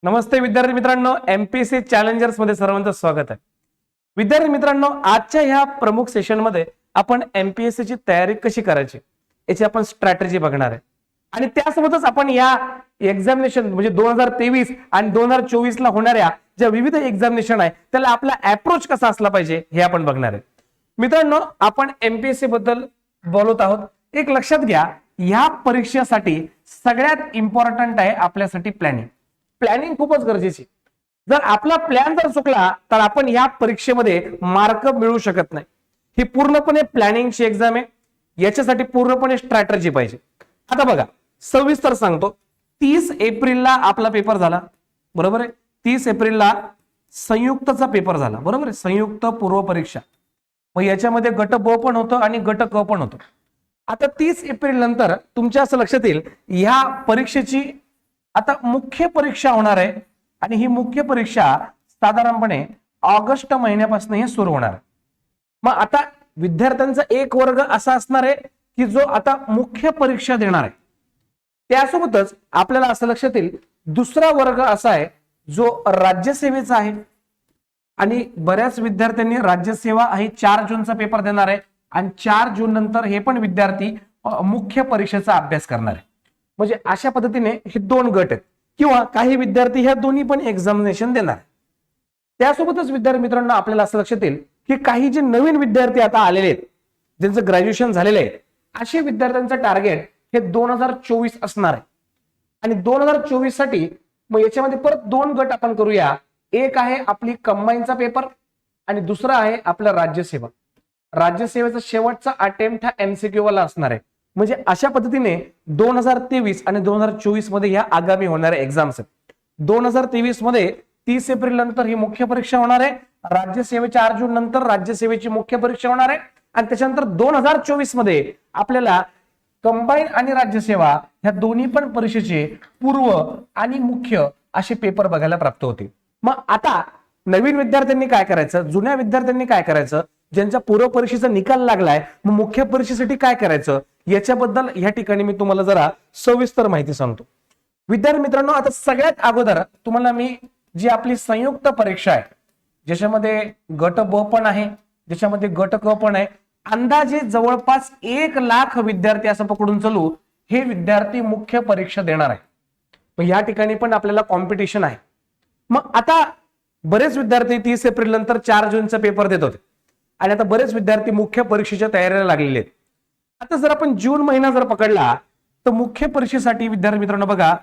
नमस्ते विद्यार्थी मित्रांनो, MPSC challengers मध्ये सर्वांचं स्वागत आहे. विद्यार्थी मित्रांनो, आजच्या ह्या प्रमुख सेशन मध्ये आपण एमपीएससी ची तयारी कशी करायची याची आपण स्ट्रॅटेजी बघणार आहे. आणि त्यासोबतच आपण या एक्झामिनेशन म्हणजे 2023 आणि 2024 ला होणाऱ्या ज्या विविध एक्झामिनेशन आहे त्याला आपला अप्रोच कसा असला पाहिजे हे आपण बघणार आहे. मित्रांनो, आपण एमपीएससी बद्दल बोलत आहोत. एक लक्षात घ्या, ह्या परीक्षेसाठी सगळ्यात इम्पॉर्टंट आहे आपल्यासाठी प्लॅनिंग. प्लॅनिंग खूपच गरजेची. जर आपला प्लॅन जर चुकला तर आपण या परीक्षेमध्ये मार्क मिळवू शकत नाही. ही पूर्णपणे प्लॅनिंगची एक्झाम आहे. याच्यासाठी पूर्णपणे स्ट्रॅटेजी पाहिजे. आता बघा, सविस्तर सांगतो. 30 एप्रिलला आपला पेपर झाला, बरोबर आहे. 30 एप्रिलला संयुक्तचा पेपर झाला, बरोबर आहे. संयुक्त पूर्व परीक्षा. मग याच्यामध्ये गट ब पण होतं आणि गट क पण होतं. आता 30 एप्रिल नंतर तुमच्या असं लक्षात येईल, ह्या परीक्षेची आता मुख्य परीक्षा होणार आहे. आणि ही मुख्य परीक्षा साधारणपणे ऑगस्ट महिन्यापासून हे सुरू होणार आहे. मग आता विद्यार्थ्यांचा एक वर्ग असा असणार आहे की जो आता मुख्य परीक्षा देणार आहे. त्यासोबतच आपल्याला असं लक्षात येईल, दुसरा वर्ग असा आहे जो राज्यसेवेचा आहे. आणि बऱ्याच विद्यार्थ्यांनी राज्यसेवा ही 4 जूनचा पेपर देणार आहे. आणि 4 जून नंतर हे पण विद्यार्थी मुख्य परीक्षेचा अभ्यास करणार आहे. म्हणजे अशा पद्धतीने हे 2 गट आहेत. किंवा काही विद्यार्थी ह्या दोन्ही पण एक्झामिनेशन देणार. त्यासोबतच विद्यार्थी मित्रांनो, आपल्याला असं लक्षात येईल की काही जे नवीन विद्यार्थी आता आलेले आहेत, ज्यांचं ग्रॅज्युएशन झालेलं आहे, अशा विद्यार्थ्यांचं टार्गेट हे 2024 असणार आहे. आणि 2024 साठी मग याच्यामध्ये परत 2 गट आपण करूया. एक आहे आपली कंबाईनचा पेपर आणि दुसरा आहे आपला राज्यसेवा. राज्यसेवेचा शेवटचा अटेम्प्ट हा एमसीक्यू वाला असणार आहे. म्हणजे अशा पद्धतीने 2023 आणि 2024 मध्ये ह्या आगामी होणाऱ्या एक्झाम्स आहेत. 2023 मध्ये 30 एप्रिल नंतर ही मुख्य परीक्षा होणार आहे. राज्यसेवे 4 जून नंतर राज्यसेवेची मुख्य परीक्षा होणार आहे. आणि त्याच्यानंतर 2024 मध्ये आपल्याला कंबाईन आणि राज्यसेवा ह्या दोन्ही पण परीक्षेचे पूर्व आणि मुख्य असे पेपर बघायला प्राप्त होतील. मग आता नवीन विद्यार्थ्यांनी काय करायचं, जुन्या विद्यार्थ्यांनी काय करायचं, ज्यांच्या पूर्व परीक्षेचा निकाल लागलाय मग मुख्य परीक्षेसाठी काय करायचं, याच्याबद्दल या ठिकाणी मी तुम्हाला जरा सविस्तर माहिती सांगतो. विद्यार्थी मित्रांनो, आता सगळ्यात अगोदर तुम्हाला मी जी आपली संयुक्त परीक्षा आहे, ज्याच्यामध्ये गट ब पण आहे, ज्याच्यामध्ये गट क पण आहे, अंदाजे जवळपास 1 लाख विद्यार्थी असं पकडून चालू हे विद्यार्थी मुख्य परीक्षा देणार आहे. मग या ठिकाणी पण आपल्याला कॉम्पिटिशन आहे. मग आता बरेच विद्यार्थी 30 एप्रिल नंतर 4 जूनचा पेपर देत होते आणि आता बरेच विद्यार्थी मुख्य परीक्षेच्या तयारीला लागलेले आहेत. आता जर आपण जून महिना जर पकडला तर मुख्य परीक्षेसाठी विद्यार्थी मित्रांनो बघा,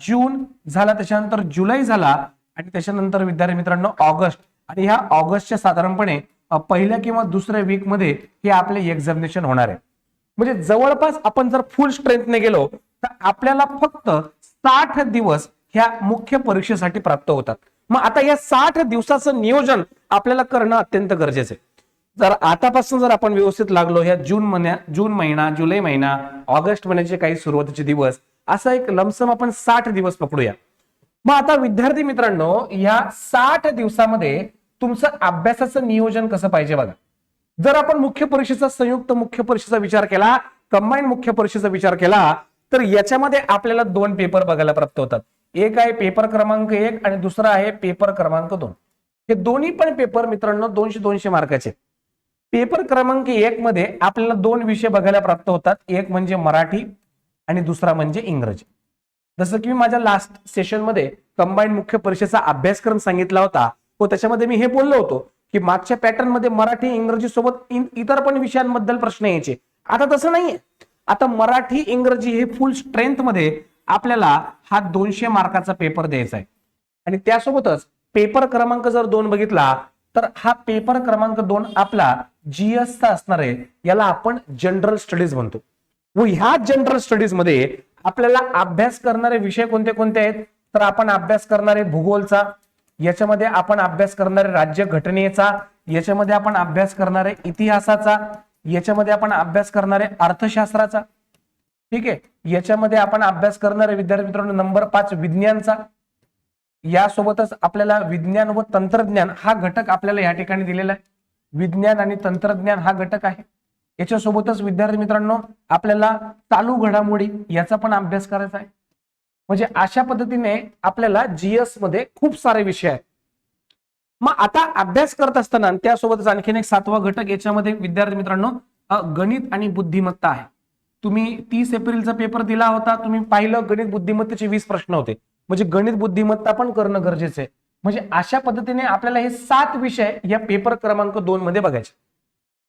जून झाला, त्याच्यानंतर जुलै झाला आणि त्याच्यानंतर विद्यार्थी मित्रांनो ऑगस्ट. आणि ह्या ऑगस्टच्या साधारणपणे पहिल्या किंवा दुसऱ्या वीक मध्ये हे आपले एक्झामिनेशन होणार आहे. म्हणजे जवळपास आपण जर फुल स्ट्रेंथने गेलो तर आपल्याला फक्त 60 दिवस ह्या मुख्य परीक्षेसाठी प्राप्त होतात. मग आता या 60 दिवसाचं नियोजन आपल्याला करणं अत्यंत गरजेचं आहे. जर आतापासून जर आपण व्यवस्थित लागलो, ह्या जून महिना, जुलै महिना, ऑगस्ट महिन्याचे काही सुरुवातीचे दिवस, असा एक लमसम आपण 60 दिवस पकडूया. मग आता विद्यार्थी मित्रांनो, या 60 दिवसामध्ये तुमचं अभ्यासाचं नियोजन कसं पाहिजे बघा. जर आपण मुख्य परीक्षेचा, संयुक्त मुख्य परीक्षेचा विचार केला, कंबाईन मुख्य परीक्षेचा विचार केला तर याच्यामध्ये आपल्याला 2 पेपर बघायला प्राप्त होतात. एक आहे पेपर क्रमांक 1 आणि दुसरा आहे पेपर क्रमांक 2. हे दोन्ही पण पेपर मित्रांनो 200-200 मार्काचे. पेपर क्रमांक 1 मध्ये आपल्याला 2 विषय बघायला प्राप्त होतात. एक म्हणजे मराठी आणि दुसरा म्हणजे इंग्रजी. जसं की मी माझ्या लास्ट सेशन मध्ये कंबाईन मुख्य परीक्षेचा अभ्यासक्रम सांगितला होता व त्याच्यामध्ये मी हे बोललो होतो की मागच्या पॅटर्न मध्ये मराठी इंग्रजी सोबत इतर पण विषयांबद्दल प्रश्न यायचे. आता तसं नाहीये. आता मराठी इंग्रजी हे फुल स्ट्रेंथ मध्ये आपल्याला हा 200 मार्काचा पेपर द्यायचा आहे. आणि त्यासोबतच पेपर क्रमांक जर 2 बघितला तर हा पेपर क्रमांक 2 आपला जीएसचा असणार आहे. याला आपण जनरल स्टडीज म्हणतो. व ह्या जनरल स्टडीज मध्ये आपल्याला अभ्यास करणारे विषय कोणते कोणते आहेत, तर आपण अभ्यास करणारे भूगोलचा, याच्यामध्ये आपण अभ्यास करणारे राज्य घटनेचा, याच्यामध्ये आपण अभ्यास करणारे इतिहासाचा, याच्यामध्ये आपण अभ्यास करणारे अर्थशास्त्राचा, ठीक आहे, याच्यामध्ये आपण अभ्यास करणारे विद्यार्थी मित्रांनो नंबर 5 विज्ञानचा. यासोबतच आपल्याला विज्ञान व तंत्रज्ञान हा घटक आपल्याला या ठिकाणी दिलेला आहे. विज्ञान आणि तंत्रज्ञान हा घटक आहे. याच्यासोबतच विद्यार्थी मित्रांनो आपल्याला चालू घडामोडी याचा पण अभ्यास करायचा आहे. म्हणजे अशा पद्धतीने आपल्याला जीएस मध्ये खूप सारे विषय आहेत. मग आता अभ्यास करत असताना आणि त्यासोबतच आणखीन एक 7वा घटक याच्यामध्ये विद्यार्थी मित्रांनो गणित आणि बुद्धिमत्ता आहे. तुम्ही 30 एप्रिलचा पेपर दिला होता, तुम्ही पाहिलं गणित बुद्धिमत्तेचे 20 प्रश्न होते. म्हणजे गणित बुद्धिमत्ता पण करणं गरजेचं आहे. म्हणजे अशा पद्धतीने आपल्याला हे 7 विषय या पेपर क्रमांक 2 मध्ये बघायचे.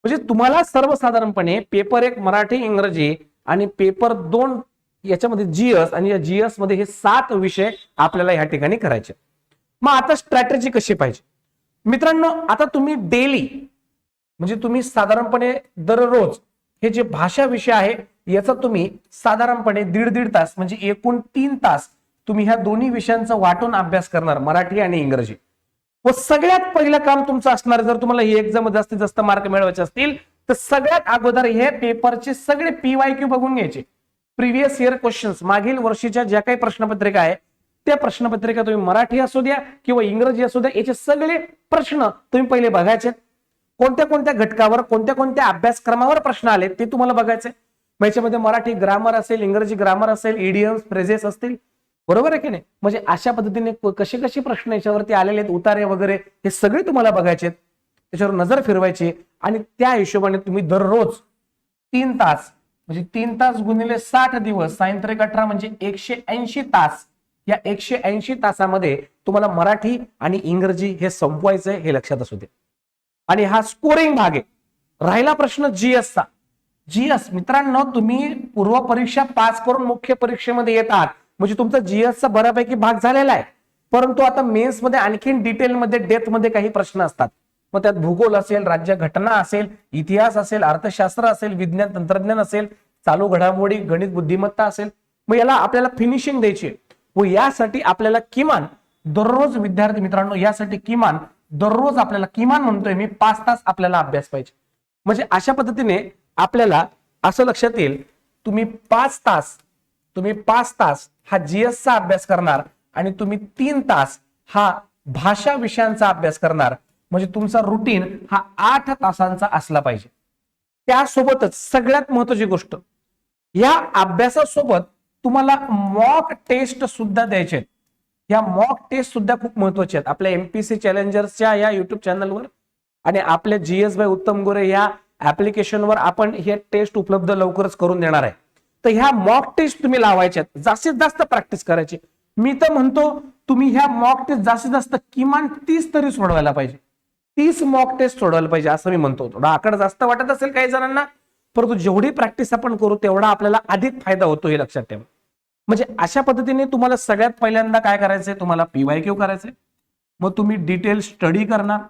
म्हणजे तुम्हाला सर्वसाधारणपणे पेपर 1 मराठी इंग्रजी आणि पेपर 2 याच्यामध्ये जीएस आणि या जीएस मध्ये हे 7 विषय आपल्याला या ठिकाणी करायचे. मग आता स्ट्रॅटेजी कशी पाहिजे मित्रांनो, आता तुम्ही डेली म्हणजे तुम्ही साधारणपणे दररोज हे जे भाषा विषय आहे याचा तुम्ही साधारणपणे दीड तास म्हणजे एकूण 3 तास तुम्ही ह्या दोन्ही विषयांचा वाटून अभ्यास करणार, मराठी आणि इंग्रजी. व सगळ्यात पहिलं काम तुमचं असणार, जर तुम्हाला ही एक्झाम जास्तीत जास्त मार्क मिळवायचे असतील तर सगळ्यात अगोदर हे पेपरचे सगळे PYQ बघून घ्यायचे. प्रिव्हियस इयर क्वेश्चन्स, मागील वर्षीच्या ज्या काही प्रश्नपत्रिका आहे त्या प्रश्नपत्रिका तुम्ही मराठी असू द्या किंवा इंग्रजी असू द्या याचे सगळे प्रश्न तुम्ही पहिले बघायचे. कोणत्या कोणत्या घटकावर कोणत्या कोणत्या अभ्यासक्रमावर प्रश्न आले ते तुम्हाला बघायचे. याच्यामध्ये मराठी ग्रामर असेल, इंग्रजी ग्रामर असेल, इडियम्स, फ्रेजेस असतील, बरोबर आहे की नाही. म्हणजे अशा पद्धतीने कसे कसे प्रश्न याच्यावरती आलेले आहेत, उतारे वगैरे हे सगळे तुम्हाला बघायचे, त्याच्यावर नजर फिरवायची आणि त्या हिशोबाने तुम्ही दररोज 3 तास म्हणजे 3 तास गुणिले 60 दिवस, सायंत्रिक 18 म्हणजे 180 तास. या 180 तासामध्ये तुम्हाला मराठी आणि इंग्रजी हे संपवायचंय, हे लक्षात असू दे. आणि हा स्कोरिंग भाग आहे. राहिला प्रश्न जीएसचा. जीएस मित्रांनो, तुम्ही पूर्व परीक्षा पास करून मुख्य परीक्षेमध्ये येतात म्हणजे तुमचा जीएसचा बऱ्यापैकी भाग झालेला आहे. परंतु आता मेन्स मध्ये आणखीन डिटेलमध्ये डेप्थमध्ये काही प्रश्न असतात. मग त्यात भूगोल असेल, राज्य घटना असेल, इतिहास असेल, अर्थशास्त्र असेल, विज्ञान तंत्रज्ञान असेल, चालू घडामोडी, गणित बुद्धिमत्ता असेल. मग याला आपल्याला फिनिशिंग द्यायची व यासाठी आपल्याला किमान दररोज विद्यार्थी मित्रांनो यासाठी किमान दररोज आपल्याला किमान म्हणतोय मी 5 तास आपल्याला अभ्यास पाहिजे. म्हणजे अशा पद्धतीने आपल्याला असं लक्षात येईल, तुम्ही 5 तास हा जीएसचा अभ्यास करणार आणि तुम्ही 3 तास हा भाषा विषयांचा अभ्यास करणार. म्हणजे तुमचा रुटीन हा 8 तासांचा असला पाहिजे. त्यासोबतच सगळ्यात महत्वाची गोष्ट, या अभ्यासासोबत तुम्हाला मॉक टेस्ट सुद्धा द्यायचे आहेत. या मॉक टेस्ट सुद्धा खूप महत्वाचे आहेत. आपल्या एमपीसी चॅलेंजर्सच्या या युट्यूब चॅनलवर आणि आपल्या जीएस बाय उत्तम गोरे या ऍप्लिकेशनवर आपण हे टेस्ट उपलब्ध लवकरच करून देणार आहे. तर ह्या मॉक टेस्ट तुम्ही लावायच्यात, जास्तीत जास्त प्रॅक्टिस करायची. मी तर म्हणतो तुम्ही ह्या मॉक टेस्ट जास्तीत जास्त किमान 30 तरी सोडवायला पाहिजे. 30 मॉक टेस्ट सोडवायला पाहिजे असं मी म्हणतो. थोडा आकडा जास्त वाटत असेल काही जणांना, परंतु जेवढी प्रॅक्टिस आपण करू तेवढा आपल्याला अधिक फायदा होतो, हे लक्षात ठेवा. म्हणजे अशा पद्धतीने तुम्हाला सगळ्यात पहिल्यांदा काय करायचंय, तुम्हाला PYQ करायचंय. मग तुम्ही डिटेल स्टडी करणार,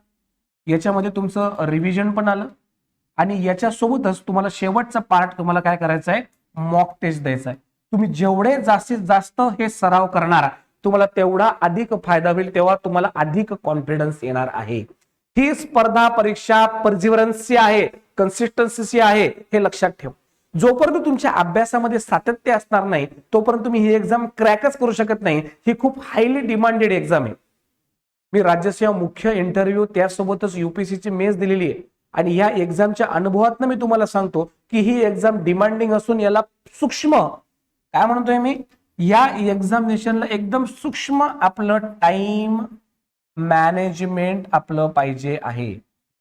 याच्यामध्ये तुमचं रिव्हिजन पण आलं आणि याच्यासोबतच तुम्हाला शेवटचा पार्ट तुम्हाला काय करायचं आहे, मॉक टेस्ट द्यायचा आहे. तुम्ही जेवढे जास्तीत जास्त हे सराव करणार तुम्हाला तेवढा अधिक फायदा होईल, तेव्हा तुम्हाला अधिक कॉन्फिडन्स येणार आहे. ही स्पर्धा परीक्षा परसिव्हरन्सची आहे, कन्सिस्टन्सी आहे, हे लक्षात ठेवा. जोपर्यंत तुमच्या अभ्यासामध्ये सातत्य असणार नाही तोपर्यंत तुम्ही ही एक्झाम क्रॅकच करू शकत नाही. ही खूप हायली डिमांडेड एक्झाम आहे. मी राज्यसेवा मुख्य इंटरव्ह्यू त्यासोबतच UPSCची मेन्स दिलेली आहे आणि या एक्झामच्या अनुभवातनं मी तुम्हाला सांगतो की ही एक्झाम डिमांडिंग असून याला सूक्ष्म काय म्हणतोय मी, या एक्झामिनेशनला एकदम सूक्ष्म आपलं टाइम मॅनेजमेंट आपलं पाहिजे आहे.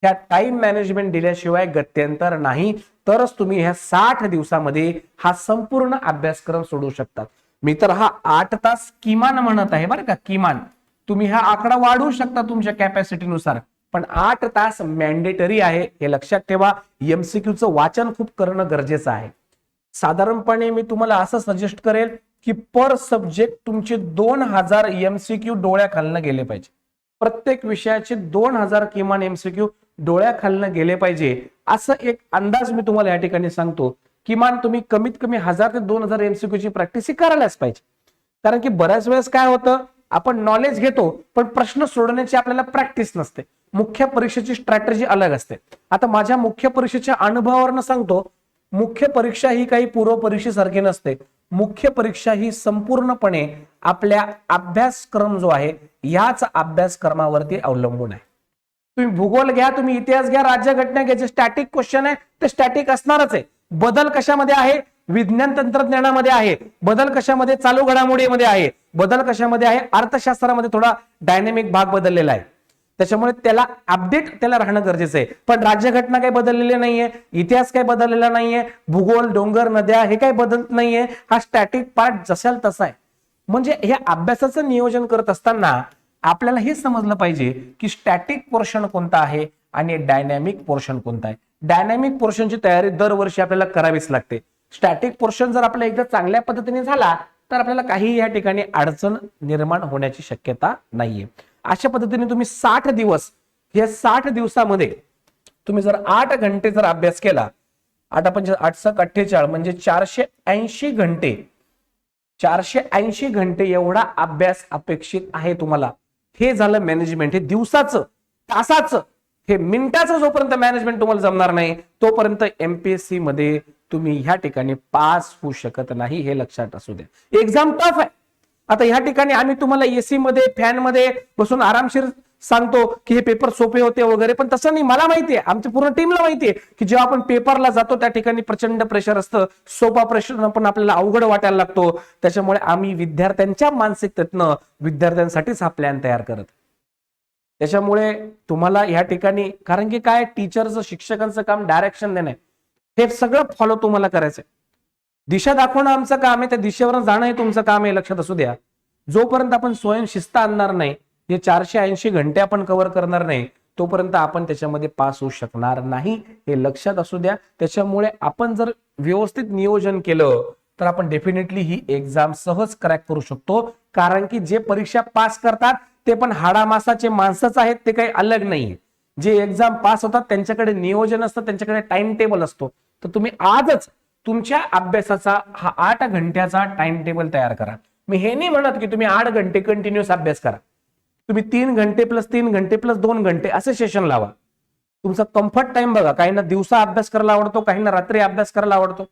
त्या टाइम मॅनेजमेंट दिल्याशिवाय गत्यंतर नाही. तरच तुम्ही ह्या 60 दिवसामध्ये हा संपूर्ण अभ्यासक्रम सोडवू शकतात. मी तर हा 8 तास किमान म्हणत आहे बरं का, किमान. तुम्ही हा आकडा वाढवू शकता तुमच्या कॅपॅसिटीनुसार, पण 8 तास मॅन्डेटरी आहे, हे लक्षात ठेवा. MCQचं वाचन खूप करणं गरजेचं आहे. साधारणपणे मी तुम्हाला असं सजेस्ट करेल की पर सब्जेक्ट तुमचे 2000 MCQ डोळ्याखालनं गेले पाहिजे. प्रत्येक विषयाचे 2000 किमान MCQ डोळ्याखालनं गेले पाहिजे, असं एक अंदाज मी तुम्हाला या ठिकाणी सांगतो. किमान तुम्ही कमीत कमी 1000 ते 2000 MCQ ची प्रॅक्टिस करायलाच पाहिजे. कारण की बऱ्याच वेळेस काय होतं, आपण नॉलेज घेतो पण प्रश्न सोडवण्याची आपल्याला प्रॅक्टिस नसते. मुख्य परीक्षेची स्ट्रॅटेजी अलग असते. आता माझ्या मुख्य परीक्षेच्या अनुभवावरनं सांगतो, मुख्य परीक्षा ही काही पूर्व परीक्षेसारखी नसते. मुख्य परीक्षा ही संपूर्णपणे आपल्या अभ्यासक्रम जो आहे याच अभ्यासक्रमावरती अवलंबून आहे. तुम्ही भूगोल घ्या, तुम्ही इतिहास घ्या, राज्यघटना घ्या, जे स्टॅटिक क्वेश्चन आहे ते स्टॅटिक असणारच आहे. बदल कशामध्ये आहे, विज्ञान तंत्रज्ञानामध्ये आहे बदल, कशामध्ये चालू घडामोडीमध्ये आहे बदल, कशामध्ये आहे अर्थशास्त्रामध्ये थोडा डायनेमिक भाग बदललेला आहे, त्याच्यामुळे त्याला अपडेट त्याला राहणं गरजेचं आहे. पण राज्यघटना काही बदललेली नाहीये, इतिहास काही बदललेला नाहीये, भूगोल, डोंगर, नद्या हे काही बदलत नाहीये, हा स्टॅटिक पार्ट जशाल तसा आहे. म्हणजे हे अभ्यासाचं नियोजन करत असताना आपल्याला हे समजलं पाहिजे की स्टॅटिक पोर्शन कोणता आहे आणि डायनॅमिक पोर्शन कोणता आहे. डायनॅमिक पोर्शनची तयारी दरवर्षी आपल्याला करावीच लागते. स्टॅटिक पोर्शन जर आपला एकदा चांगल्या पद्धतीने झाला तर आपल्याला काही या ठिकाणी अडचण निर्माण होण्याची शक्यता नाहीये. अशा पद्धतीने तुम्ही 60 दिवस, या 60 दिवसामध्ये तुम्ही जर 8 घंटे जर अभ्यास केला, 8×8=48 म्हणजे 480 घंटे, 480 घंटे एवढा अभ्यास अपेक्षित आहे तुम्हाला. हे झालं मॅनेजमेंट. हे दिवसाचं, तासाचं, हे मिनिटाचं जोपर्यंत मॅनेजमेंट तुम्हाला जमणार नाही तोपर्यंत एमपीएससी मध्ये तुम्ही ह्या ठिकाणी पास होऊ शकत नाही, हे लक्षात असू द्या. एक्झाम टफ आहे. आता ह्या ठिकाणी आम्ही तुम्हाला एसी मध्ये, फॅन मध्ये बसून आरामशीर सांगतो की हे पेपर सोपे होते वगैरे, पण तसं नाही. मला माहितीये, आमच्या पूर्ण टीमला माहितीये की जेव्हा आपण पेपरला जातो त्या ठिकाणी प्रचंड प्रेशर असतं, सोपा प्रश्न पण आपल्याला अवघड वाटायला लागतो. त्याच्यामुळे आम्ही विद्यार्थ्यांच्या मानसिकतेतनं विद्यार्थ्यांसाठीच हा प्लॅन तयार करत. त्याच्यामुळे तुम्हाला ह्या ठिकाणी, कारण की काय, टीचरचं, शिक्षकांचं काम डायरेक्शन देणं, हे सगळं फॉलो तुम्हाला करायचंय. दिशा दाखवणं आमचं काम आहे, त्या दिशेवर जाणं हे तुमचं काम आहे, लक्षात असू द्या. जोपर्यंत आपण स्वयंशिस्त आणणार नाही, हे 480 घंटे आपण कव्हर करणार नाही, तोपर्यंत आपण त्याच्यामध्ये पास होऊ शकणार नाही, हे लक्षात असू द्या. त्याच्यामुळे आपण जर व्यवस्थित नियोजन केलं तर आपण डेफिनेटली ही एक्झाम सहज क्रॅक करू शकतो. कारण की जे परीक्षा पास करतात ते पण हाडामासाचे माणसंच आहेत, ते काही अलग नाही. जे एक्झाम पास होतात त्यांच्याकडे नियोजन असतं, त्यांच्याकडे टाइम टेबल असतो. तर तुम्ही आजच तुमच्या अभ्यासाचा हा 8 घंट्याचा टाइम टेबल तयार करा. मी हे नाही म्हणत की तुम्ही 8 घंटे कंटिन्युअस अभ्यास करा. तुम्ही 3 घंटे प्लस 3 घंटे प्लस 2 घंटे असे सेशन लावा. तुमचा कम्फर्ट टाइम बघा. काहींना दिवसा अभ्यास करायला आवडतो, काहींना रात्री अभ्यास करायला आवडतो,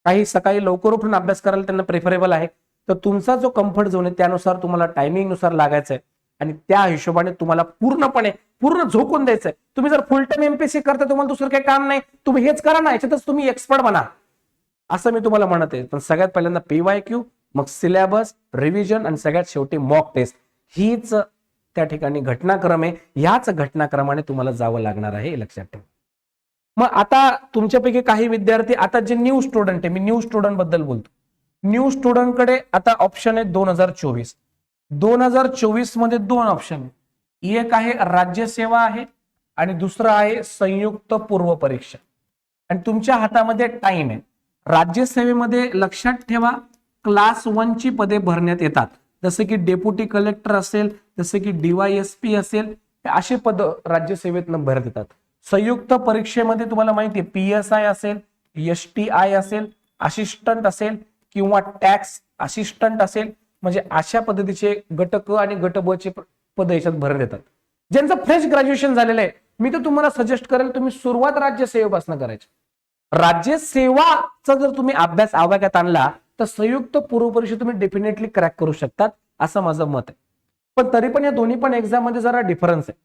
काही सकाळी लवकर उठून अभ्यास करायला त्यांना प्रेफरेबल आहे. तर तुमचा जो कम्फर्ट झोन आहे त्यानुसार तुम्हाला टायमिंग नुसार लागायचं आहे आणि त्या हिशोबाने तुम्हाला पूर्ण झोकून द्यायचंय. तुम्ही जर फुल टाइम एमपीएससी करता, तुम्हाला दुसरं काही काम नाही, तुम्ही हेच करा ना, याच्यातच तुम्ही एक्सपर्ट बना, असं मी तुम्हाला म्हणत आहे. पण सगळ्यात पहिल्यांदा PYQ, मग सिलेबस, रिव्हिजन आणि सगळ्यात शेवटी मॉक टेस्ट, हीच त्या ठिकाणी घटनाक्रम आहे. ह्याच घटनाक्रमाने तुम्हाला जावं लागणार आहे, हे लक्षात ठेवा. मग आता तुमच्यापैकी काही विद्यार्थी, आता जे न्यू स्टुडंट आहे, मी न्यू स्टुडंट बद्दल बोलतो. न्यू स्टुडंट कडे आता ऑप्शन आहे 2024. 2024 मध्ये 2 ऑप्शन आहे. एक आहे राज्यसेवा आहे आणि दुसरं आहे संयुक्त पूर्व परीक्षा. आणि तुमच्या हातामध्ये टाइम आहे. राज्यसेवेमध्ये लक्षात ठेवा, क्लास 1 ची पदे भरण्यात येतात, जसं की डेप्युटी कलेक्टर असेल, जसं की DYSP असेल, असे पद राज्यसेवेतनं भरत येतात. संयुक्त परीक्षेमध्ये तुम्हाला माहिती आहे PSI असेल, STI असेल, असिस्टंट असेल किंवा टॅक्स असिस्टंट असेल, म्हणजे अशा पद्धतीचे गट क आणि गट ब चे पद याच्यात भरत येतात. ज्यांचं फ्रेश ग्रॅज्युएशन झालेलं आहे, मी तर तुम्हाला सजेस्ट करेल तुम्ही सुरुवात राज्यसेवेपासून करायची. राज्यसेवाचा जर तुम्ही अभ्यास आवाक्यात आणला तर संयुक्त पूर्व परीक्षा तुम्ही डेफिनेटली क्रॅक करू शकतात, असं माझं मत आहे. पण तरी पण या दोन्ही पण एक्झाम मध्ये जरा डिफरन्स आहे.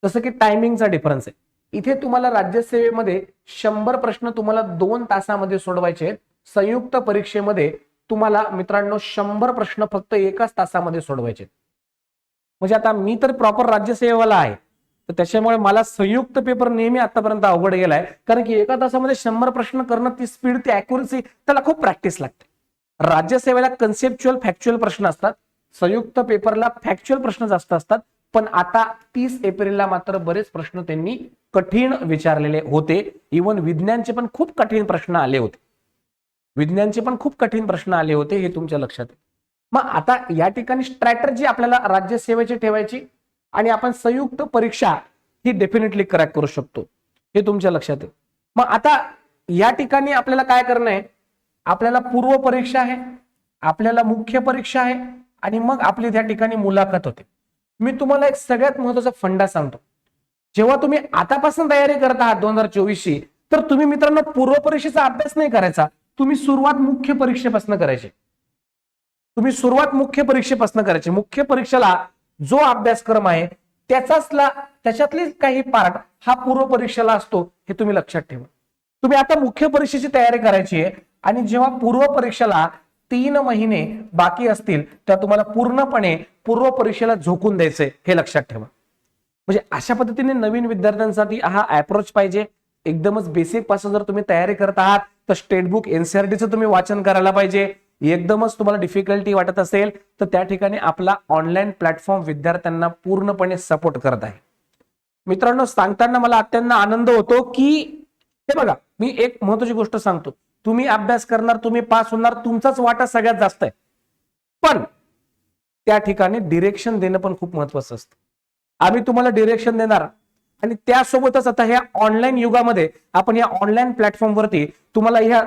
जसं की टायमिंगचा डिफरन्स आहे. इथे तुम्हाला राज्यसेवेमध्ये 100 प्रश्न तुम्हाला 2 तासामध्ये सोडवायचे आहेत. संयुक्त परीक्षेमध्ये तुम्हाला मित्रांनो 100 प्रश्न फक्त 1 तासामध्ये सोडवायचे. म्हणजे आता मी तर प्रॉपर राज्यसेवेला आहे, तर त्याच्यामुळे मला संयुक्त पेपर नेहमी आतापर्यंत अवघड गेलाय. कारण की 1 तासामध्ये 100 प्रश्न करणं, ती स्पीड, ती अॅक्युरेसी, त्याला खूप प्रॅक्टिस लागते. राज्यसेवेला कन्सेप्च्युअल, फॅक्च्युअल प्रश्न असतात. संयुक्त पेपरला फॅक्च्युअल प्रश्न जास्त असतात. पण आता 30 एप्रिलला मात्र बरेच प्रश्न त्यांनी कठीण विचारलेले होते. इव्हन विज्ञानचे पण खूप कठीण प्रश्न आले होते. हे तुमच्या लक्षात आहे. मग आता या ठिकाणी स्ट्रॅटर्जी आपल्याला राज्यसेवेची ठेवायची आणि आपण संयुक्त परीक्षा ही डेफिनेटली क्रॅक करू शकतो, हे तुमच्या लक्षात आहे. मग आता या ठिकाणी आपल्याला काय करणं आहे, आपल्याला पूर्व परीक्षा आहे, आपल्याला मुख्य परीक्षा आहे आणि मग आपली त्या ठिकाणी मुलाखत होते. मी तुम्हाला एक सगळ्यात महत्त्वाचा फंडा सांगतो. जेव्हा तुम्ही आतापासून तयारी करत आहात 2024 ची, तर तुम्ही मित्रांनो पूर्व परीक्षेचा अभ्यास नाही करायचा, तुम्ही सुरुवात मुख्य परीक्षेपासून करायची. मुख्य परीक्षेला जो अभ्यासक्रम आहे त्याच्यातली काही पार्ट हा पूर्व परीक्षेला असतो, हे तुम्ही लक्षात ठेवा. तुम्ही आता मुख्य परीक्षेची तयारी करायची आहे आणि जेव्हा पूर्व परीक्षेला 3 महिने बाकी असतील तेव्हा तुम्हाला पूर्णपणे पूर्व परीक्षेला झोकून द्यायचंय, हे लक्षात ठेवा. म्हणजे अशा पद्धतीने नवीन विद्यार्थ्यांसाठी हा अप्रोच पाहिजे. एकदमच बेसिक पासून जर तुम्ही तयारी करत आहात तर स्टेटबुक एनसीईआरटीचं तुम्ही वाचन करायला पाहिजे. एकदमच तुम्हाला डिफिकल्टी वाटत असेल तर त्या ठिकाणी आपला ऑनलाईन प्लॅटफॉर्म विद्यार्थ्यांना पूर्णपणे सपोर्ट करत आहे. मित्रांनो, सांगताना मला अत्यंत आनंद होतो की हे बघा, मी एक महत्त्वाची गोष्ट सांगतो. तुम्ही अभ्यास करणार, तुम्ही पास होणार, तुमचाच वाटा सगळ्यात जास्त आहे. पण त्या ठिकाणी डिरेक्शन देणं पण खूप महत्वाचं असतं. आम्ही तुम्हाला डिरेक्शन देणार आणि त्यासोबतच आता ह्या ऑनलाईन युगामध्ये आपण या ऑनलाईन प्लॅटफॉर्मवरती तुम्हाला ह्या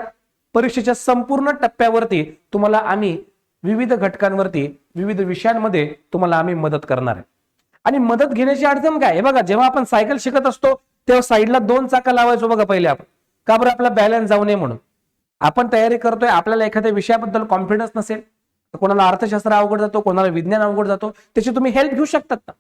परीक्षेच्या संपूर्ण टप्प्यावरती तुम्हाला आम्ही विविध घटकांवरती विविध विषयांमध्ये तुम्हाला आम्ही मदत करणार आहे. आणि मदत घेण्याची अडचण काय? हे बघा, जेव्हा आपण सायकल शिकत असतो तेव्हा साईडला 2 चाकं लावायचो बघा पहिले आपण, का बरं? आपला बॅलन्स जाऊ नये म्हणून. आपण तयारी करतोय, आपल्याला एखाद्या विषयाबद्दल कॉन्फिडन्स नसेल, कोणाला अर्थशास्त्र अवघड जातो, कोणाला विज्ञान अवघड जातो, त्याची तुम्ही हेल्प घेऊ शकतात ना.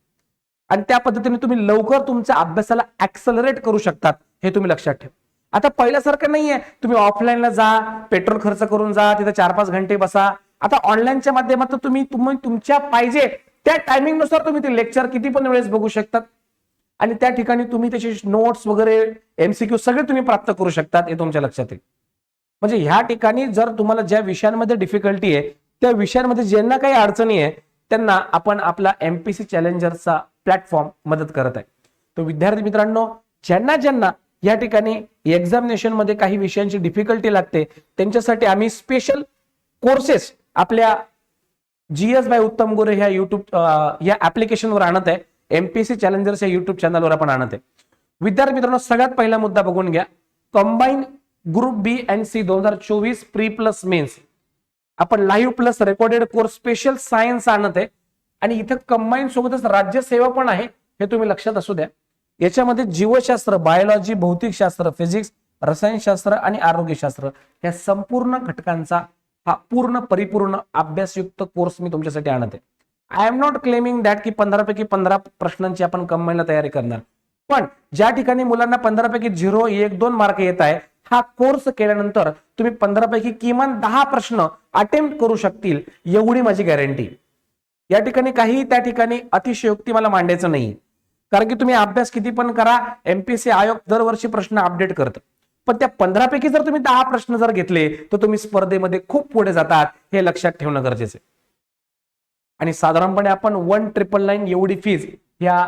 आणि त्या पद्धतीने तुम्ही लवकर तुमच्या अभ्यासाला ऍक्सलरेट करू शकतात, हे तुम्ही लक्षात ठेवा. आता पहिल्यासारखं नाहीये तुम्ही ऑफलाईनला जा, पेट्रोल खर्च करून जा, तिथे 4-5 घंटे बसा. आता ऑनलाईनच्या माध्यमातून तुम्ही तुमच्या पाहिजे त्या टायमिंग नुसार तुम्ही ते लेक्चर किती पण वेळेस बघू शकतात आणि त्या ठिकाणी तुम्ही त्याचे नोट्स वगैरे एमसीक्यू सगळे तुम्ही प्राप्त करू शकतात, हे तुमच्या लक्षात येईल. म्हणजे ह्या ठिकाणी जर तुम्हाला ज्या विषयांमध्ये डिफिकल्टी आहे त्या विषयांमध्ये ज्यांना काही अडचणी आहे त्यांना आपण आपला एमपीसी चॅलेंजरचा प्लॅटफॉर्म मदत करत आहे. तर विद्यार्थी मित्रांनो, ज्यांना या ठिकाणी एक्झामिनेशन मध्ये काही विषयांची डिफिकल्टी लागते त्यांच्यासाठी आम्ही स्पेशल कोर्सेस आपल्या जीएस बाय उत्तम गोरे ह्या युट्यूब या ऍप्लिकेशनवर आणत आहे. एमपीसी चॅलेंजर्स या युट्यूब चॅनलवर आपण आणत आहे. विद्यार्थी मित्रांनो, सगळ्यात पहिला मुद्दा बघून घ्या. Combine group B and C 2024 pre plus mains आपण live plus recorded course special science आणत आहे आणि इथं कंबाईन सोबतच राज्यसेवा पण आहे, हे तुम्ही लक्षात असू द्या. याच्यामध्ये जीवशास्त्र, बायोलॉजी, भौतिकशास्त्र, फिजिक्स, रसायनशास्त्र आणि आरोग्यशास्त्र या संपूर्ण घटकांचा हा पूर्ण परिपूर्ण अभ्यासयुक्त कोर्स मी तुमच्यासाठी आणत आहे. I am not claiming that की 15 पैकी 15 प्रश्नांची आपण कंबाईनला तयारी करणार, पण ज्या ठिकाणी मुलांना 15 पैकी 0, 1, 2 मार्क येत आहे, हा कोर्स केल्यानंतर तुम्ही 15 पैकी किमान 10 प्रश्न अटेम्प्ट करू शकतील, एवढी माझी गॅरंटी. या ठिकाणी काही त्या ठिकाणी अतिशयोक्ती मला मांडायचं नाही, कारण की तुम्ही अभ्यास किती पण करा, एमपीएससी आयोग दरवर्षी प्रश्न अपडेट करतं. पण त्या 15 पैकी जर तुम्ही 10 प्रश्न जर घेतले तर तुम्ही स्पर्धेमध्ये खूप पुढे जातात, हे लक्षात ठेवणं गरजेचं आहे. आणि साधारणपणे आपण 1,999 एवढी फीज या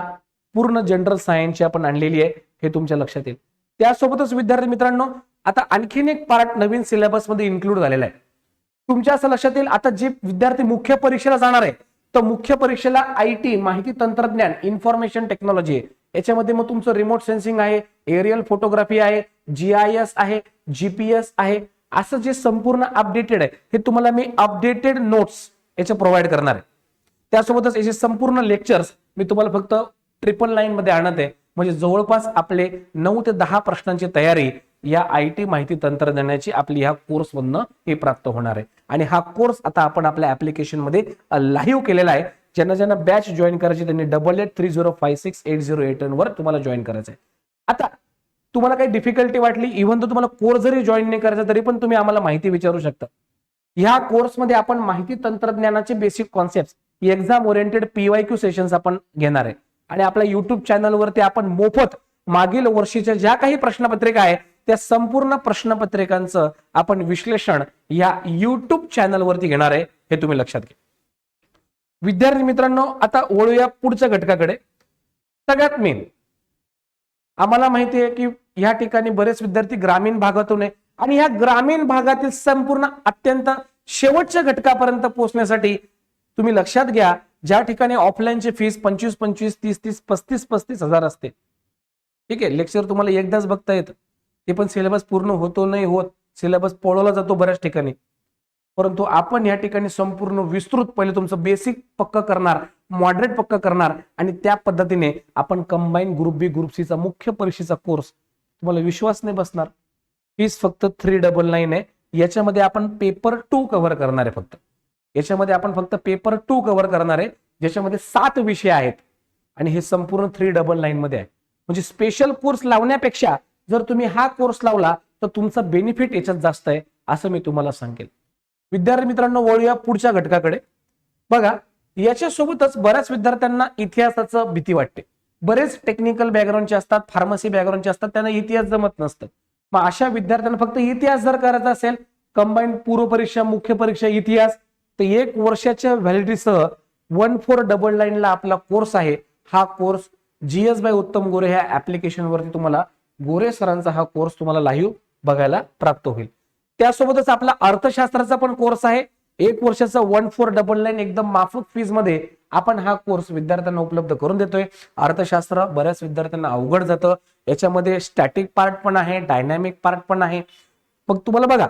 पूर्ण जनरल सायन्सची आपण आणलेली आहे, हे तुमच्या लक्षात येईल. त्यासोबतच विद्यार्थी मित्रांनो, आता आणखीन एक पार्ट नवीन सिलेबस मध्ये इन्क्लूड झालेला आहे. तुमच्या असं लक्षात येईल, आता जे विद्यार्थी मुख्य परीक्षेला जाणार आहे तर मुख्य परीक्षेला आयटी, माहिती तंत्रज्ञान, इन्फॉर्मेशन टेक्नॉलॉजी आहे. याच्यामध्ये मग तुमचं रिमोट सेन्सिंग आहे, एरियल फोटोग्राफी आहे, जीआयएस आहे, जीपीएस आहे. असं जे संपूर्ण अपडेटेड आहे हे तुम्हाला मी अपडेटेड नोट्स याचे प्रोव्हाइड करणार आहे. त्यासोबतच याचे संपूर्ण लेक्चर्स मी तुम्हाला फक्त 999 मध्ये आणत आहे. म्हणजे जवळपास आपले 9 ते 10 प्रश्नांची तयारी या आयटी माहिती तंत्रज्ञानाची आपली ह्या कोर्स मधनं हे प्राप्त होणार आहे. आणि हा कोर्स आता आपण आपल्या ऍप्लिकेशन मध्ये लाईव्ह केलेला आहे. ज्यांना बॅच जॉईन करायची त्यांनी 8830568081 वर तुम्हाला जॉईन करायचं आहे. आता तुम्हाला काही डिफिकल्टी वाटली, इव्हन तो तुम्हाला कोर्स जरी जॉईन नाही करायचा तरी पण तुम्ही आम्हाला माहिती विचारू शकता. ह्या कोर्समध्ये आपण माहिती तंत्रज्ञानाचे basic concept, exam oriented PYQ sessions आपण घेणार आहे. आणि आपल्या युट्यूब चॅनलवरती आपण मोफत मागील वर्षीच्या ज्या काही प्रश्नपत्रिका आहे त्या संपूर्ण प्रश्नपत्रिकांचं आपण विश्लेषण या युट्यूब चॅनलवरती घेणार आहे, हे तुम्ही लक्षात घ्या. विद्यार्थी मित्रांनो, आता वळूया पुढच्या घटकाकडे. सगळ्यात मेन आम्हाला माहिती आहे की या ठिकाणी बरेच विद्यार्थी ग्रामीण भागातून आहे आणि या ग्रामीण भागातील संपूर्ण अत्यंत शेवटच्या घटकापर्यंत पोहोचण्यासाठी तुम्ही लक्षात घ्या, ज्या ठिकाणी ऑफलाईनची फीस 25-25, 30-30, 35-35 हजार असते. ठीक आहे, लेक्चर तुम्हाला एकदाच बघता येतं, ते पण सिलेबस पूर्ण होतो नाही होत, सिलेबस पळवला जातो बऱ्याच ठिकाणी. परंतु आपण या ठिकाणी संपूर्ण विस्तृत पहिले तुमचं बेसिक पक्क करणार, मॉडरेट पक्क करणार आणि त्या पद्धतीने आपण कंबाईन ग्रुप बी ग्रुप सी चा मुख्य परीक्षेचा कोर्स, तुम्हाला विश्वास नाही बसणार, फीस फक्त 399 आहे. याच्यामध्ये आपण पेपर 2 कव्हर करणार आहे. फक्त याच्यामध्ये आपण फक्त पेपर 2 कव्हर करणार आहे, ज्याच्यामध्ये 7 विषय आहेत आणि हे संपूर्ण 399 मध्ये आहे. म्हणजे स्पेशल कोर्स लावण्यापेक्षा जर तुम्ही हा कोर्स लावला तर तुमचा बेनिफिट याच्यात जास्त आहे असं मी तुम्हाला सांगेल. विद्यार्थी मित्रांनो, वळूया पुढच्या घटकाकडे. बघा, याच्यासोबतच बऱ्याच विद्यार्थ्यांना इतिहासाचं भीती वाटते. बरेच टेक्निकल बॅकग्राऊंडचे असतात, फार्मसी बॅकग्राऊंडचे असतात, त्यांना इतिहास जमत नसतं. मग अशा विद्यार्थ्यांना फक्त इतिहास जर करायचा असेल, कंबाईन पूर्व परीक्षा, मुख्य परीक्षा, इतिहास, तर 1 वर्षाच्या व्हॅलिडिटीसह 1499 ला आपला कोर्स आहे. हा कोर्स GS बाय उत्तम गोरे ह्या ऍप्लिकेशन वरती तुम्हाला गोरे सरांचा हा कोर्स तुम्हाला लाईव्ह बघायला प्राप्त होईल. त्यासोबतच आपला अर्थशास्त्राचा पण कोर्स आहे. 1 वर्षाचा 1499 एकदम माफक फीज मध्ये आपण हा कोर्स विद्यार्थ्यांना उपलब्ध करून देतोय. अर्थशास्त्र बऱ्याच विद्यार्थ्यांना अवघड जातं. याच्यामध्ये स्टॅटिक पार्ट पण आहे, डायनॅमिक पार्ट पण आहे. मग तुम्हाला बघा,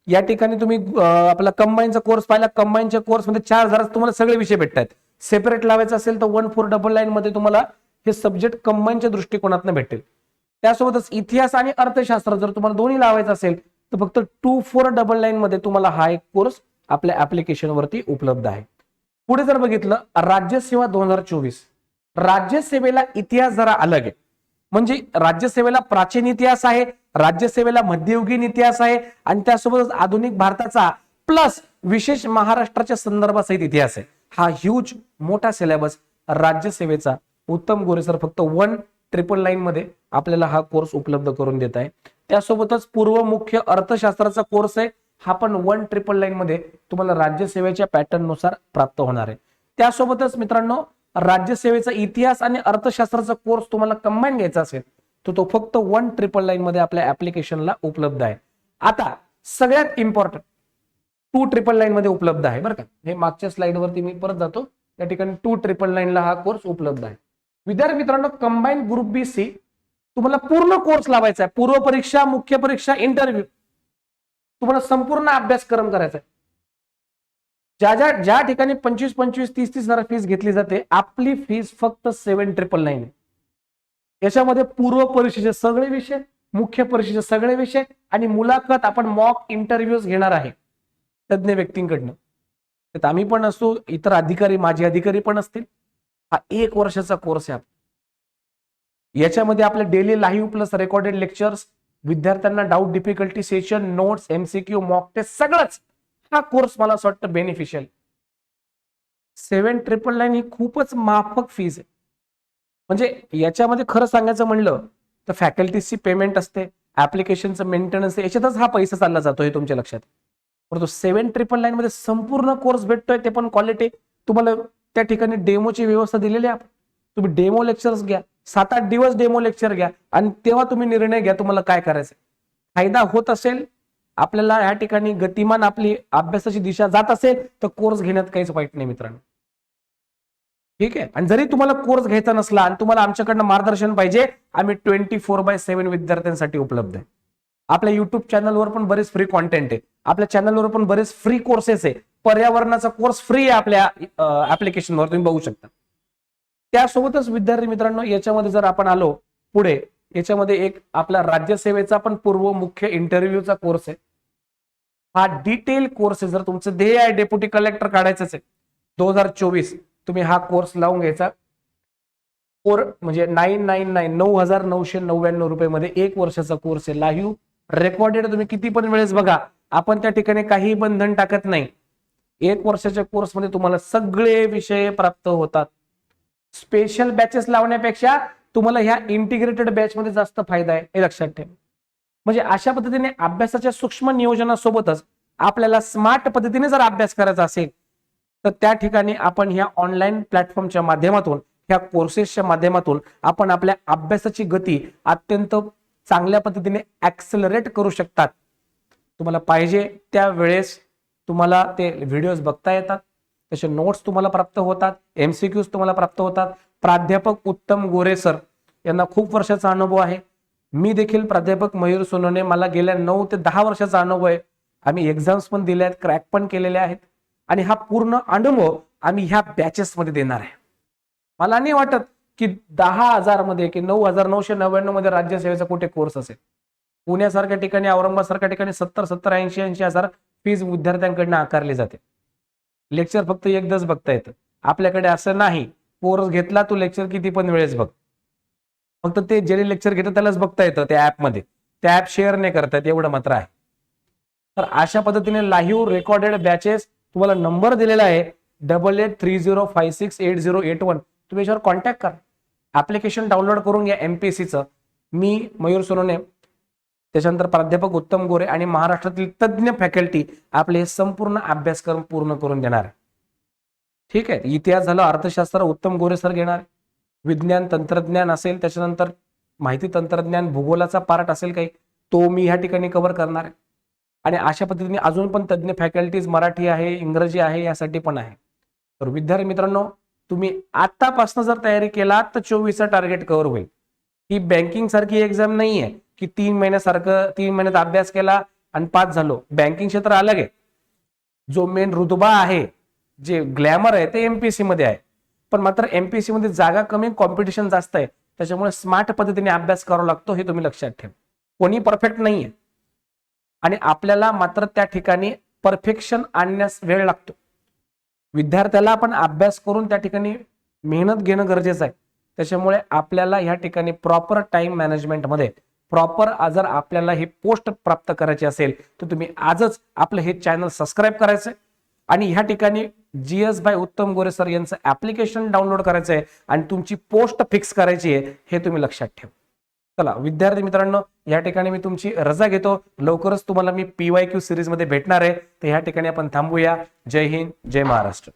या ठिकाणी तुम्ही आपला कंबाईनचा कोर्स पाहिला. कंबाईनच्या कोर्समध्ये 4000 तुम्हाला सगळे विषय भेटतात. सेपरेट लावायचं असेल तर 1499 मध्ये तुम्हाला हे सब्जेक्ट कंबाईनच्या दृष्टिकोनातून भेटेल. त्यासोबतच इतिहास आणि अर्थशास्त्र जर तुम्हाला दोन्ही लावायचं असेल तर फक्त 2499 मध्ये तुम्हाला हा एक कोर्स आपल्या ऍप्लिकेशन वरती उपलब्ध आहे. पुढे जर बघितलं, राज्यसेवा 2024, राज्यसेवेला इतिहास जरा अलग आहे. म्हणजे राज्यसेवेला प्राचीन इतिहास आहे, राज्यसेवेला मध्ययुगीन इतिहास आहे आणि त्यासोबतच आधुनिक भारताचा प्लस विशेष महाराष्ट्राच्या संदर्भासहित इतिहास आहे. हा ह्यूज मोठा सिलेबस राज्यसेवेचा उत्तम गोरे सर फक्त 1999 मध्ये आपल्याला हा कोर्स उपलब्ध करून देत आहे. त्यासोबतच पूर्व मुख्य अर्थशास्त्राचा कोर्स आहे, हा पण 1999 मध्ये तुम्हाला राज्यसेवेच्या पॅटर्न नुसार प्राप्त होणार आहे. त्यासोबतच मित्रांनो, राज्यसेवेचा इतिहास आणि अर्थशास्त्राचा कोर्स तुम्हाला कंबाईन घ्यायचा असेल तर तो फक्त 1999 मध्ये आपल्या ऍप्लिकेशनला उपलब्ध आहे. आता सगळ्यात इम्पॉर्टंट 2999 मध्ये उपलब्ध आहे बरं का. हे मागच्या स्लाइड वरती मी परत जातो, या ठिकाणी 2999 ला हा कोर्स उपलब्ध आहे. विद्यार्थी मित्रांनो, कंबाईन ग्रुप बी सी तुम्हाला पूर्ण कोर्स लावायचा आहे. पूर्व परीक्षा, मुख्य परीक्षा, इंटरव्ह्यू, तुम्हाला संपूर्ण अभ्यासक्रम करायचा आहे. ज्या ठिकाणी 25, 30 हजार फीस घेतली जाते, आपली फीस फक्त 7999 आहे. याच्यामध्ये पूर्व परीक्षेचे सगळे विषय, मुख्य परीक्षेचे सगळे विषय आणि मुलाखत, आपण मॉक इंटरव्ह्यूज घेणार आहे तज्ञ व्यक्तींकडनं. त्यात आम्ही पण असू, इतर अधिकारी, माझे अधिकारी पण असतील. हा 1 वर्षाचा कोर्स आहे. याच्यामध्ये आपले daily live plus recorded lectures, विद्यार्थ्यांना doubt difficulty session, notes, MCQ, mock test, सगळंच हा कोर्स मला असं वाटतं बेनिफिशियल. 7999 ही खूपच माफक फीज आहे. म्हणजे याच्यामध्ये खरं सांगायचं म्हणलं तर फॅकल्टीजची पेमेंट असते, ऍप्लिकेशनचं मेंटेनन्स, याच्यातच हा पैसा चालला जातो हे तुमच्या लक्षात. परंतु 7999 मध्ये संपूर्ण कोर्स भेटतोय, ते पण क्वालिटी. तुम्हाला त्या ठिकाणी डेमोची व्यवस्था दिलेली आहे. तुम्ही डेमो लेक्चर्स घ्या, 7-8 दिवस डेमो लेक्चर घ्या आणि तेव्हा तुम्ही निर्णय घ्या तुम्हाला काय करायचं. फायदा होत असेल आपल्याला, या ठिकाणी गतिमान आपली अभ्यासाची दिशा जात असेल तर कोर्स घेण्यात काहीच वाईट नाही मित्रांनो. ठीक आहे. आणि जरी तुम्हाला कोर्स घ्यायचा नसला आणि तुम्हाला आमच्याकडनं मार्गदर्शन पाहिजे, आम्ही 24/7 विद्यार्थ्यांसाठी उपलब्ध आहे. आपल्या युट्यूब चॅनलवर पण बरेच फ्री कॉन्टेंट आहे, आपल्या चॅनलवर पण बरेच फ्री कोर्सेस आहे. पर्यावरणाचा कोर्स फ्री आहे आपल्या ऍप्लिकेशनवर, तुम्ही बघू शकता. त्यासोबतच विद्यार्थी मित्रांनो, याच्यामध्ये जर आपण आलो पुढे, याच्यामध्ये एक आपला राज्यसेवेचा पण पूर्व मुख्य इंटरव्ह्यूचा कोर्स आहे. हा डिटेल कोर्स आहे. जर तुमचं ध्येय आहे डेप्युटी कलेक्टर काढायचंच आहे 2024, तुम्ही हा कोर्स लावून घ्यायचा. म्हणजे 9,999 रुपये 1 वर्षाचा कोर्स आहे. लाईव्ह रेकॉर्डेड, तुम्ही किती पण वेळेस बघा. आपण त्या ठिकाणी काही बंधन टाकत नाही. 1 वर्षाच्या कोर्समध्ये तुम्हाला सगळे विषय प्राप्त होतात. स्पेशल बॅचेस लावण्यापेक्षा तुम्हाला ह्या इंटिग्रेटेड बॅच मध्ये जास्त फायदा आहे, हे लक्षात ठेवा. म्हणजे अशा पद्धतीने अभ्यासाच्या सूक्ष्म नियोजनासोबतच आपल्याला स्मार्ट पद्धतीने जर अभ्यास करायचा असेल तर त्या ठिकाणी आपण ह्या ऑनलाईन प्लॅटफॉर्मच्या माध्यमातून, ह्या कोर्सेसच्या माध्यमातून आपण आपल्या अभ्यासाची गती अत्यंत चांगल्या पद्धतीने ऍक्सेलरेट करू शकतात. तुम्हाला पाहिजे त्या वेळेस तुम्हाला ते व्हिडिओज बघता येतात, तसे नोट्स तुम्हाला प्राप्त होतात, MCQs तुम्हाला प्राप्त होतात. प्राध्यापक उत्तम गोरे सर यांना खूप वर्षाचा अनुभव आहे. मी देखील प्राध्यापक मयूर सोनवणे, मला गेल्या 9 ते 10 वर्षाचा अनुभव आहे. आम्ही एक्झाम्स पण दिल्या आहेत, क्रॅक पण केलेल्या आहेत आणि हा पूर्ण अनुभव आम्ही ह्या बॅचेस मध्ये देणार आहे. मला नाही वाटत की 10,000 मध्ये की 9,999 मध्ये राज्यसेवेचा कुठे कोर्स असेल. पुण्यासारख्या ठिकाणी, औरंगाबाद सारख्या ठिकाणी 70, 80 हजार फीज विद्यार्थ्यांकडून आकारली जाते. लेक्चर फक्त एकदाच बघता येतं. आपल्याकडे असं नाही, कोर्स घेतला तू लेक्चर किती पण वेळेस बघ, फक्त ते ज्याने लेक्चर घेतं त्यालाच बघता येतं त्या ऍपमध्ये. ते ऍप शेअर नाही करतायत एवढं मात्र आहे. तर अशा पद्धतीने लाईव्ह रेकॉर्डेड बॅचेस तुम्हाला नंबर दिलेला आहे 8830568081. तुम्ही याच्यावर कॉन्टॅक्ट करा. ऍप्लिकेशन डाउनलोड करून घ्या एमपीएससीचं. मी मयूर सोनोने, त्याच्यानंतर प्राध्यापक उत्तम गोरे आणि महाराष्ट्रातील तज्ज्ञ फॅकल्टी आपले हे संपूर्ण अभ्यासक्रम पूर्ण करून देणार आहे. ठीक आहे. इतिहास झालं, अर्थशास्त्र उत्तम गोरे सर घेणार, विज्ञान तंत्रज्ञान असेल, त्याच्यानंतर माहिती तंत्रज्ञान भूगोलाचा पार्ट असेल काही, तो मी ह्या ठिकाणी कव्हर करणार आहे. आणि अशा पद्धतीने अजून पण तज्ज्ञ फॅकल्टीज मराठी आहे, इंग्रजी आहे, यासाठी पण आहे. तर विद्यार्थी मित्रांनो, तुम्ही आतापासून जर तयारी केला तर 24चा टार्गेट कव्हर होईल. ही बँकिंग सारखी एक्झाम नाहीये की 3 महिन्यात अभ्यास केला आणि पास झालो. बँकिंग क्षेत्र अलग आहे. जो मेन रुतबा आहे, जे ग्लॅमर आहे, ते एमपीएससी मध्ये आहे. पण मात्र एमपीएससी मध्ये जागा कमी, कॉम्पिटिशन जास्त आहे. त्याच्यामुळे स्मार्ट पद्धतीने अभ्यास करावा लागतो, हे तुम्ही लक्षात ठेवा. कोणी परफेक्ट नाहीये आणि आपल्याला मात्र त्या ठिकाणी परफेक्शन आणण्यास वेळ लागतो. विद्यार्थ्याला आपण अभ्यास करून त्या ठिकाणी मेहनत घेणं गरजेचं आहे. त्याच्यामुळे आपल्याला या ठिकाणी प्रॉपर टाइम मॅनेजमेंटमध्ये प्रॉपर जर आपल्याला हे पोस्ट प्राप्त करायची असेल तर तुम्ही आजच आपलं हे चॅनल सबस्क्राईब करायचंय आणि ह्या ठिकाणी GS बाय उत्तम गोरे सर यांचं ऍप्लिकेशन डाउनलोड करायचं आहे आणि तुमची पोस्ट फिक्स करायची आहे, हे तुम्ही लक्षात ठेवा. चला विद्यार्थी मित्रांनो, या ठिकाणी मी तुमची रजा घेतो. लवकरच तुम्हाला मी PYQ सिरीज मध्ये भेटणार आहे. तर या ठिकाणी आपण थांबूया. जय हिंद, जय महाराष्ट्र.